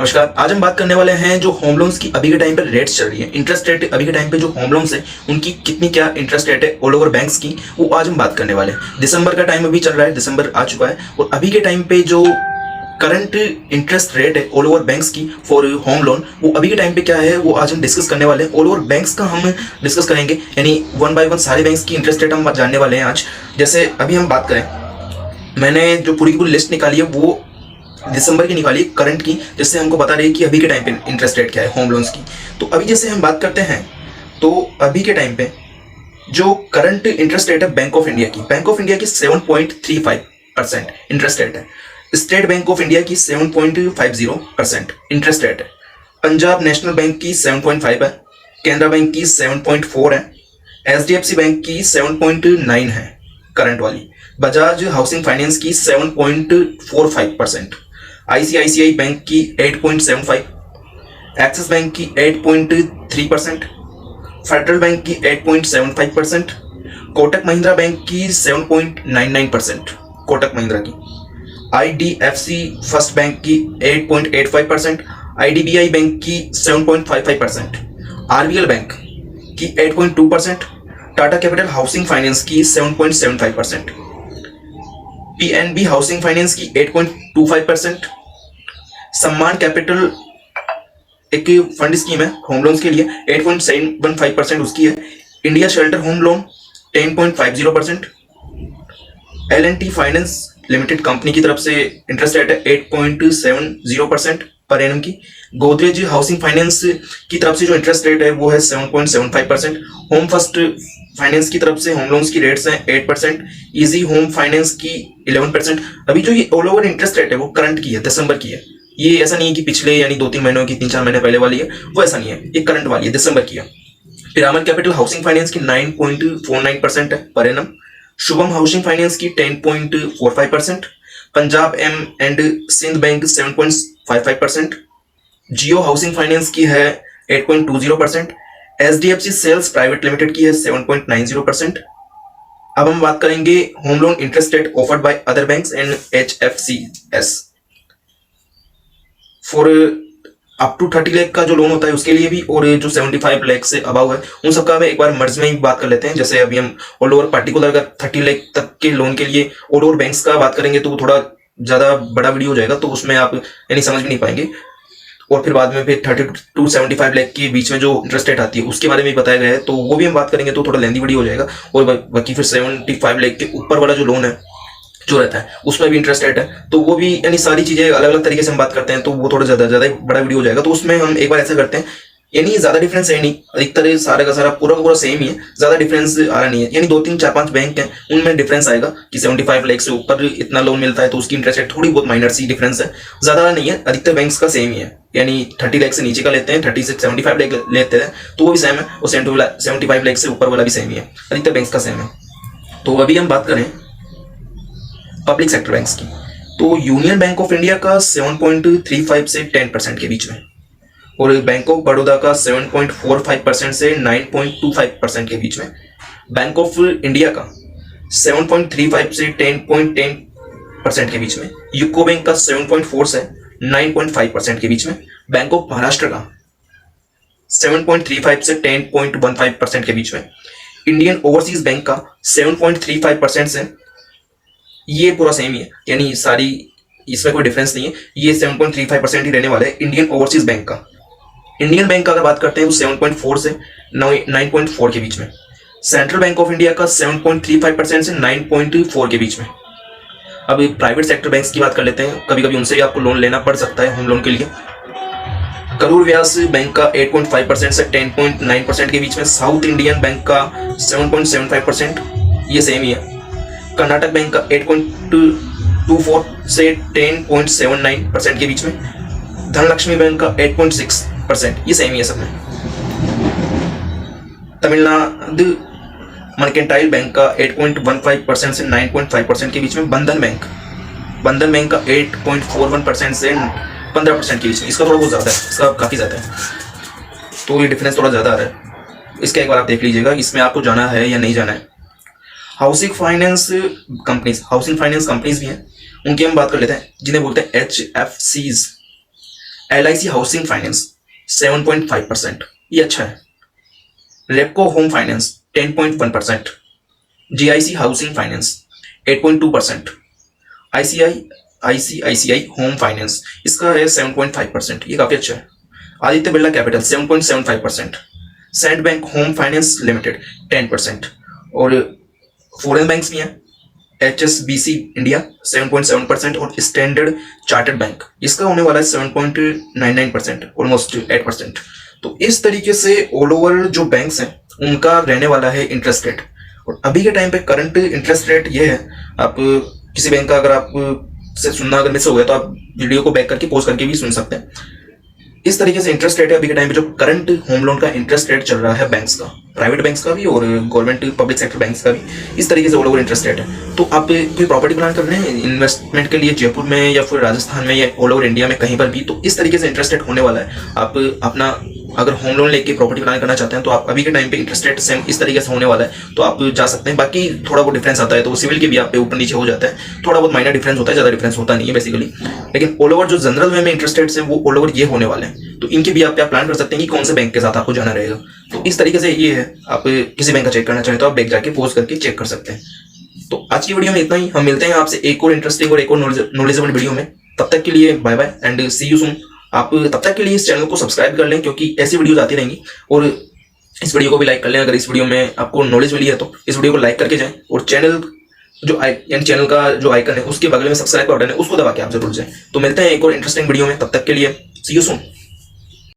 नमस्कार। आज हम बात करने वाले हैं जो होम लोन्स की अभी के टाइम पर रेट्स चल रही है, इंटरेस्ट रेट अभी के टाइम पे जो होम लोन्स है उनकी कितनी क्या इंटरेस्ट रेट है ऑल ओवर बैंक्स की, वो आज हम बात करने वाले हैं। दिसंबर का टाइम अभी चल रहा है, दिसंबर आ चुका है और अभी के टाइम पे जो करंट इंटरेस्ट रेट है ऑल ओवर बैंक्स की फॉर होम लोन, वो अभी के टाइम पे क्या है वो आज हम डिस्कस करने वाले हैं। ऑल ओवर बैंक्स का हम डिस्कस करेंगे, यानी वन बाय वन सारे बैंक्स की इंटरेस्ट रेट हम जानने वाले हैं आज। जैसे अभी हम बात करें, मैंने जो पूरी की पूरी लिस्ट निकाली है वो दिसंबर की निकाली करंट की, जिससे हमको बता रही है कि अभी के टाइम पे इंटरेस्ट रेट क्या है होम लोन्स की। तो अभी जैसे हम बात करते हैं तो अभी के टाइम पे जो करंट इंटरेस्ट रेट है बैंक ऑफ इंडिया की 7.35% इंटरेस्ट रेट है। स्टेट बैंक ऑफ इंडिया की 7.50% इंटरेस्ट रेट है। पंजाब नेशनल बैंक की 7.5 है। कैनरा बैंक की 7.4 है। HDFC बैंक की 7.9 है करंट वाली। बजाज हाउसिंग फाइनेंस की 7.45%। ICICI बैंक की 8.75, एक्सिस बैंक की 8.3%, फेडरल बैंक की 8.75%, कोटक महिंद्रा बैंक की 7.99%, कोटक महिंद्रा की, IDFC फर्स्ट बैंक की 8.85%, IDBI बैंक की 7.55%, RBL बैंक की 8.2%, टाटा कैपिटल हाउसिंग फाइनेंस की 7.75%, PNB हाउसिंग फाइनेंस की 8.25%, सम्मान कैपिटल एक फंड स्कीम है होम लोन्स के लिए 8.715% उसकी है। India shelter home loan 10.50%। L&T finance limited company की तरफ से इंटरेस्ट रेट है 8.70% पर एनम की। गोदरेज हाउसिंग फाइनेंस की तरफ से जो इंटरेस्ट रेट है वो है 7.75%। होम फर्स्ट फाइनेंस की तरफ से होम लोन्स की रेट्स हैं 8%। इजी होम फाइनेंस की 11%। अभी जो ये ऑल ओवर इंटरेस्ट रेट है वो करंट की है, दिसंबर की है। ये ऐसा नहीं है कि पिछले यानी 2-3 महीनों की 3-4 महीने पहले वाली है, वो ऐसा नहीं है, ये करंट वाली है, दिसंबर की है। पिरामल कैपिटल हाउसिंग फाइनेंस की 9.49% है per annum. Shubham housing finance की 10.45%। Punjab and Sindh bank 7.55%। Jio housing finance की है 8.20%। HDFC सेल्स प्राइवेट लिमिटेड की है 7.90%। अब हम बात करेंगे home loan interest rate offered by other banks and HFCs for up to 30 lakh का जो लोन होता है उसके लिए भी, और जो 75 लाख से अबव है उन सबका हम एक बार मर्ज में ही बात कर लेते हैं। जैसे अभी हम ऑल ओवर पर्टिकुलर अगर 30 लाख तक के लोन के लिए ऑल ओवर बैंक्स का बात करेंगे तो वो थोड़ा ज्यादा बड़ा वीडियो हो जाएगा, तो उसमें आप यानी समझ भी नहीं पाएंगे। और फिर बाद में फिर 30 to 75 लाख के बीच में जो इंटरेस्ट रेट आती है उसके बारे में बताया गया है, तो वो भी हम बात करेंगे तो थोड़ा लेंदी वीडियो हो जाएगा। और बाकी फिर 75 लाख के ऊपर वाला जो लोन है जो रहता है उसमें भी इंटरेस्ट रेट है, तो वो भी यानी सारी चीजें अलग अलग तरीके से हम बात करते हैं, तो वो थोड़ा ज्यादा बड़ा वीडियो हो जाएगा। तो उसमें हम एक बार ऐसा करते हैं, यानी ज्यादा डिफरेंस है नहीं, अधिकतर सारा का सारा पूरा का पूरा सेम ही है, ज्यादा डिफरेंस आ रहा नहीं है। यानी 2-3-4-5 बैंक हैं उनमें डिफरेंस आएगा कि 75 लाख से ऊपर इतना लोन मिलता है तो उसकी इंटरेस्ट रेट थोड़ी बहुत माइनर सी डिफरेंस है, ज्यादा नहीं है। अधिकतर बैंक्स का सेम ही है, यानी 30 लाख से नीचे का लेते हैं, 30 से 75 लाख लेते हैं तो वो भी सेम है, और 75 लाख से ऊपर वाला भी सेम ही है, अधिकतर बैंक्स का सेम है। तो अभी हम बात करें पब्लिक सेक्टर बैंक्स की, तो यूनियन बैंक ऑफ इंडिया का 7.35 से 10% के बीच में, और बैंक ऑफ बड़ौदा का 7.45% से 9.25% के बीच में, बैंक ऑफ इंडिया का 7.35 से 10.10% के बीच में, यूको बैंक का 7.4 से 9.5% के बीच में, बैंक ऑफ महाराष्ट्र का 7.35 से 10.15% के बीच में, इंडियन ओवरसीज बैंक का 7.35% से, ये पूरा सेम ही है, यानी सारी इसमें कोई डिफरेंस नहीं है, ये 7.35% ही रहने वाला है। इंडियन ओवरसीज बैंक का, इंडियन बैंक का अगर बात करते हैं तो 7.4 से 9.4 के बीच में, सेंट्रल बैंक ऑफ इंडिया का 7.35% से 9.4 के बीच में। अब प्राइवेट सेक्टर बैंक्स की बात कर लेते हैं, कभी कभी उनसे भी आपको लोन लेना पड़ सकता है होम लोन के लिए। करूर व्यास बैंक का 8.5% से 10.9% के बीच में, साउथ इंडियन बैंक का 7.75%, ये सेम ही है। कर्नाटक बैंक का 8.24 से 10.79% के बीच में, धनलक्ष्मी बैंक का 8.6%, ये सेम ही है सब में। तमिलनाडु मर्केंटाइल बैंक का 8.15% से 9.5% के बीच में, बंधन बैंक का 8.41% से 15% के बीच में। इसका थोड़ा बहुत ज़्यादा है, इसका काफ़ी ज़्यादा है, तो ये डिफरेंस थोड़ा ज़्यादा आ रहा है। इसका एक बार आप देख लीजिएगा, इसमें आपको जाना है या नहीं जाना है। हाउसिंग फाइनेंस कंपनीज भी हैं, उनकी हम बात कर लेते हैं, जिन्हें बोलते हैं HFCs, LIC हाउसिंग फाइनेंस 7.5%, ये अच्छा है। Repco home finance 10.1%, GIC housing finance 8.2%, ICICI home finance इसका है 7.5%, ये काफी अच्छा है। Aditya Birla capital 7.75%, Cent bank home finance limited 10%, और फॉरेन बैंक्स भी हैं, HSBC इंडिया 7.7% और स्टैंडर्ड चार्टर्ड बैंक इसका होने वाला है 7.99%, ऑलमोस्ट 8%। तो इस तरीके से ऑल ओवर जो बैंक्स हैं उनका रहने वाला है इंटरेस्ट रेट। और अभी के टाइम पे करंट इंटरेस्ट रेट ये है, आप किसी बैंक का अगर आप से सुनना अगर मिस हो गया तो आप वीडियो को बैक करके पॉज करके भी सुन सकते हैं। इस तरीके से इंटरेस्ट रेट है अभी के टाइम पे जो करंट होम लोन का इंटरेस्ट रेट चल रहा है बैंक्स का, प्राइवेट बैंक्स का भी और गवर्नमेंट पब्लिक सेक्टर बैंक्स का भी, इस तरीके से ऑल ओवर इंटरेस्ट रेट है। तो आप कोई प्रॉपर्टी प्लान कर रहे हैं इन्वेस्टमेंट के लिए जयपुर में या फिर राजस्थान में या ऑल ओवर इंडिया में कहीं पर भी, तो इस तरीके से इंटरेस्ट रेट होने वाला है। आप अपना अगर होम लोन लेके प्रॉपर्टी प्लान करना चाहते हैं तो आप अभी के टाइम पे इंटरेस्ट रेट सेम इस तरीके से होने वाला है, तो आप जा सकते हैं। बाकी थोड़ा बहुत डिफरेंस आता है तो सिविल के भी आप पे ऊपर नीचे हो जाता है, थोड़ा बहुत माइनर डिफरेंस होता है, ज्यादा डिफरेंस होता नहीं है बेसिकली। लेकिन ऑल ओवर जो जनरल वे में इंटरेस्ट रेट्स हैं वो ऑल ओवर ये होने वाले हैं, तो इनके भी आप क्या प्लान कर सकते हैं कि कौन से बैंक के साथ आपको जाना रहेगा। तो इस तरीके से ये है, आप किसी बैंक का चेक करना चाहें तो आप बैंक जाके पोज करके चेक कर सकते हैं। तो आज की वीडियो में इतना ही, हम मिलते हैं आपसे एक और इंटरेस्टिंग और एक और नॉलेजेबल वीडियो में। तब तक के लिए bye bye and see you soon. आप तब तक के लिए इस चैनल को सब्सक्राइब कर लें क्योंकि ऐसी वीडियोस आती रहेंगी, और इस वीडियो को भी लाइक कर लें अगर इस वीडियो में आपको नॉलेज मिली है तो इस वीडियो को लाइक करके जाएं, और चैनल का जो आइकन है उसके बगल में सब्सक्राइब का बटन है उसको दबा के आप जरूर जाएं। तो मिलते हैं एक और इंटरेस्टिंग वीडियो में, तब तक के लिए सी यू सून।